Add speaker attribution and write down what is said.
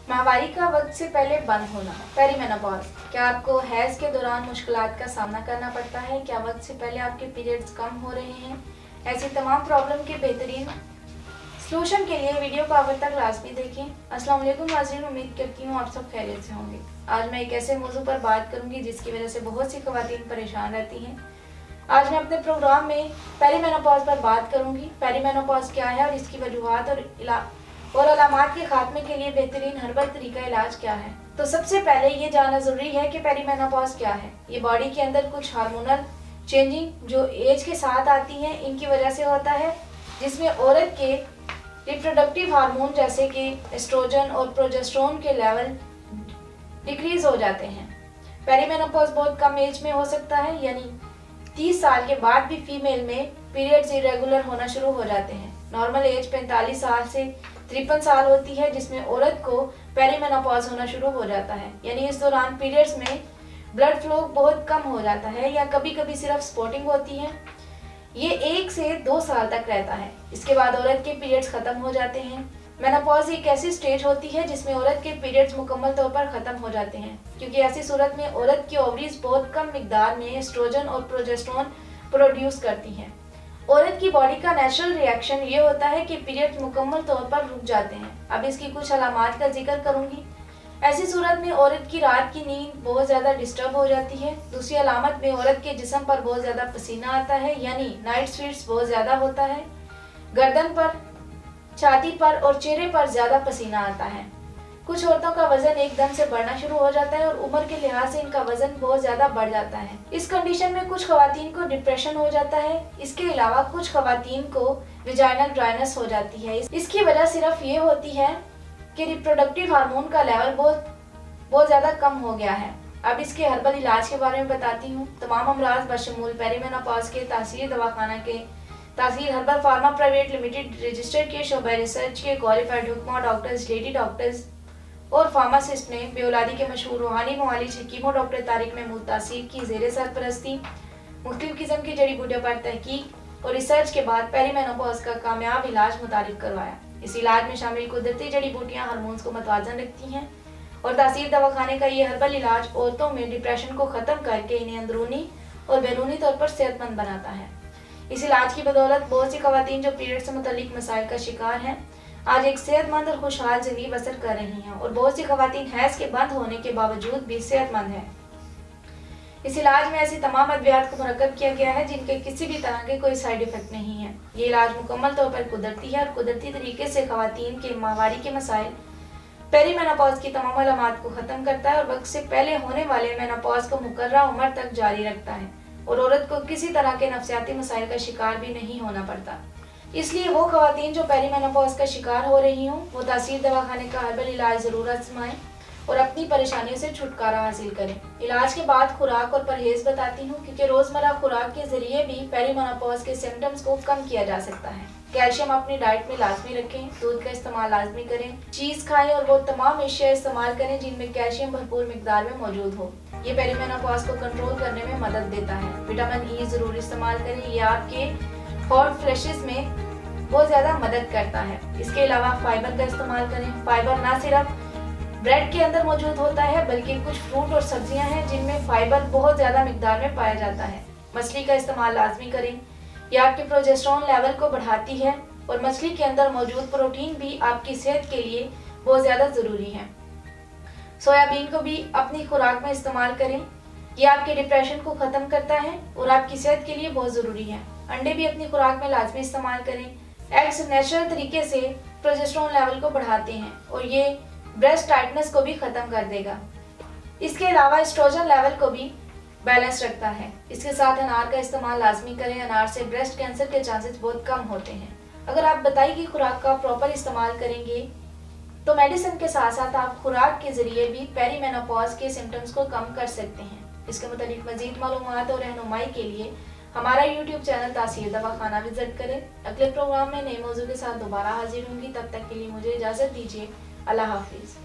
Speaker 1: माहवारी का वक्त से पहले बंद होना, पेरीमेनोपॉज। क्या आपको हैज़ के दौरान मुश्किलात का सामना करना पड़ता है? क्या वक्त से पहले आपके पीरियड्स कम हो रहे हैं? ऐसी तमाम प्रॉब्लम के बेहतरीन सलूशन के लिए वीडियो को आखिर तक लाजमी देखें। अस्सलाम वालेकुम नाज़रीन, उम्मीद करती हूँ आप सब खैरियत से होंगे। आज मैं एक ऐसे मौजू पर बात करूँगी जिसकी वजह से बहुत सी ख़वातीन परेशान रहती हैं। आज मैं अपने प्रोग्राम में पेरीमेनोपॉज पर बात करूँगी। पेरीमेनोपॉज क्या है और इसकी वजूहात और अलामात के खात्मे के लिए बेहतरीन हर्बल तरीका इलाज क्या है। तो सबसे पहले ये जानना जरूरी है कि पेरीमेनोपॉज क्या है। ये बॉडी के अंदर कुछ हार्मोनल चेंजिंग जो एज के साथ आती हैं, इनकी वजह से होता है, जिसमें औरत के रिप्रोडक्टिव हार्मोन जैसे कि एस्ट्रोजन और प्रोजेस्टेरोन के लेवल डिक्रीज हो जाते हैं। पेरीमेनोपॉज बहुत कम एज में हो सकता है, यानी 30 साल के बाद भी फीमेल में पीरियड्स इरेगुलर होना शुरू हो जाते हैं। नॉर्मल एज 45 साल से 53 साल होती है, जिसमें औरत को पेरीमेनोपॉज होना शुरू हो जाता है, यानी इस दौरान पीरियड्स में ब्लड फ्लो बहुत कम हो जाता है या कभी कभी सिर्फ स्पॉटिंग होती है। ये 1 से 2 साल तक रहता है। इसके बाद औरत के पीरियड्स खत्म हो जाते हैं। मेनोपॉज एक ऐसी स्टेज होती है जिसमें औरत के पीरियड्स मुकम्मल तौर पर खत्म हो जाते हैं, क्योंकि ऐसी सूरत में औरत की ओवरीज बहुत कम मिकदार में एस्ट्रोजन और प्रोजेस्टेरोन प्रोड्यूस करती हैं। औरत की बॉडी का नेचुरल रिएक्शन ये होता है कि पीरियड्स मुकम्मल तौर पर रुक जाते हैं। अब इसकी कुछ अलामात का जिक्र करूंगी। ऐसी सूरत में औरत की रात की नींद बहुत ज़्यादा डिस्टर्ब हो जाती है। दूसरी अलामत में औरत के जिस्म पर बहुत ज़्यादा पसीना आता है, यानी नाइट स्वेट्स बहुत ज़्यादा होता है। गर्दन पर, छाती पर और चेहरे पर ज़्यादा पसीना आता है। कुछ औरतों का वजन एकदम से बढ़ना शुरू हो जाता है और उम्र के लिहाज से इनका वजन बहुत ज्यादा बढ़ जाता है। इस कंडीशन में कुछ ख़वातीन को डिप्रेशन हो जाता है। इसके अलावा कुछ ख़वातीन को विजाइनल ड्राइनेस हो जाती है। इसकी वजह सिर्फ ये होती है कि रिप्रोडक्टिव हार्मोन का लेवल बहुत ज्यादा कम हो गया है। अब इसके हर्बल इलाज के बारे में बताती हूँ। तमाम अमराज बशमूल पेरीमेनोपॉज के तासीर दवाखाना के तासीर herbal pharma private limited register के शोबे रिसर्च के क्वालिफाइड हुक्मा डॉक्टर्स, लेडी डॉक्टर्स और फार्मासिस्ट ने बेऔलादी के मशहूर रूहानी मुआलिज हकीमो डॉक्टर तारिक महमूद तासीर की ज़ेरे सरपरस्ती मुख्तलिफ किस्म की जड़ी बूटियों पर तहकीक और रिसर्च के बाद पेरीमेनोपॉज का कामयाब इलाज मुतारिफ करवाया। इस इलाज में शामिल कुदरती जड़ी बूटियाँ हार्मोन्स को मतवाजन रखती हैं और तासीर दवाखाने का ये हर्बल इलाज औरतों में डिप्रेशन को ख़त्म करके इन्हें अंदरूनी और बैरूनी तौर पर सेहतमंद बनाता है। इस इलाज की बदौलत बहुत सी ख़वातीन जो पीरियड से मुतल्लिक मसाइल का शिकार हैं, आज एक सेहतमंद और खुशहाल जिंदगी बसर कर रही हैं और बहुत सी ख़वातीन हैज़ के बंद होने के बावजूद भी सेहतमंद हैं। इस इलाज में ऐसी तमाम अद्वियात को मुरक्कब किया गया है जिनके किसी भी तरह के कोई साइड इफेक्ट नहीं है। ये इलाज मुकम्मल तौर पर कुदरती है और कुदरती तरीके से ख़वातीन के माहवारी के मसाइल, पेरीमेनोपॉज की तमाम अलामात को ख़त्म करता है और वक्त से पहले होने वाले मेनोपॉज को मुकर्ररा उम्र तक जारी रखता है और औरत को किसी तरह के नफ्सियाती मसाइल का शिकार भी नहीं होना पड़ता। इसलिए वो ख़वातीन जो पेरीमेनोपॉज का शिकार हो रही हों, वो तासीर दवाखाने का हर्बल इलाज ज़रूर आजमाएं और अपनी परेशानियों से छुटकारा हासिल करें। इलाज के बाद खुराक और परहेज़ बताती हूँ, क्योंकि रोज़मर्रा खुराक के ज़रिए भी पेरीमेनोपॉज के सिम्टम्स को कम किया जा सकता है। कैल्शियम अपनी डाइट में लाजमी रखें, दूध का इस्तेमाल लाजमी करें, चीज़ खाएं और वो तमाम अशिया इस्तेमाल करें जिनमें कैल्शियम भरपूर मिकदार में मौजूद हो। ये पेरीमेनोपॉज को कंट्रोल करने में मदद देता है। विटामिन ई ज़रूर इस्तेमाल करें, ये आपके हॉट फ्लैशेस में बहुत ज़्यादा मदद करता है। इसके अलावा फाइबर का इस्तेमाल करें। फाइबर ना सिर्फ ब्रेड के अंदर मौजूद होता है, बल्कि कुछ फ्रूट और सब्जियां हैं जिनमें फाइबर बहुत ज़्यादा मिकदार में पाया जाता है। मछली का इस्तेमाल लाजमी करें। यह आपके प्रोजेस्टेरोन लेवल को बढ़ाती है और मछली के अंदर मौजूद प्रोटीन भी आपकी सेहत के लिए बहुत ज़्यादा ज़रूरी है। सोयाबीन को भी अपनी खुराक में इस्तेमाल करें। यह आपके डिप्रेशन को ख़त्म करता है और आपकी सेहत के लिए बहुत ज़रूरी है। अंडे भी अपनी खुराक में लाजमी इस्तेमाल करें। एग्स नेचुरल तरीके से प्रोजेस्टेरोन लेवल को बढ़ाते हैं और ये ब्रेस्ट टाइटनेस को भी ख़त्म कर देगा। इसके अलावा एस्ट्रोजन लेवल को भी बैलेंस रखता है। इसके साथ अनार का इस्तेमाल लाजमी करें। अनार से ब्रेस्ट कैंसर के चांसेस बहुत कम होते हैं। अगर आप बताई गई खुराक का प्रॉपर इस्तेमाल करेंगे तो मेडिसिन के साथ साथ आप खुराक के ज़रिए भी पेरीमेनोपॉज के सिम्टम्स को कम कर सकते हैं। इसके मुतालिक मज़ीद मालूमात और रहनुमाई के लिए हमारा YouTube चैनल तासीर दवाखाना विजिट करें। अगले प्रोग्राम में नए मौजू के साथ दोबारा हाजिर होंगी। तब तक के लिए मुझे इजाज़त दीजिए। अल्लाह हाफिज़।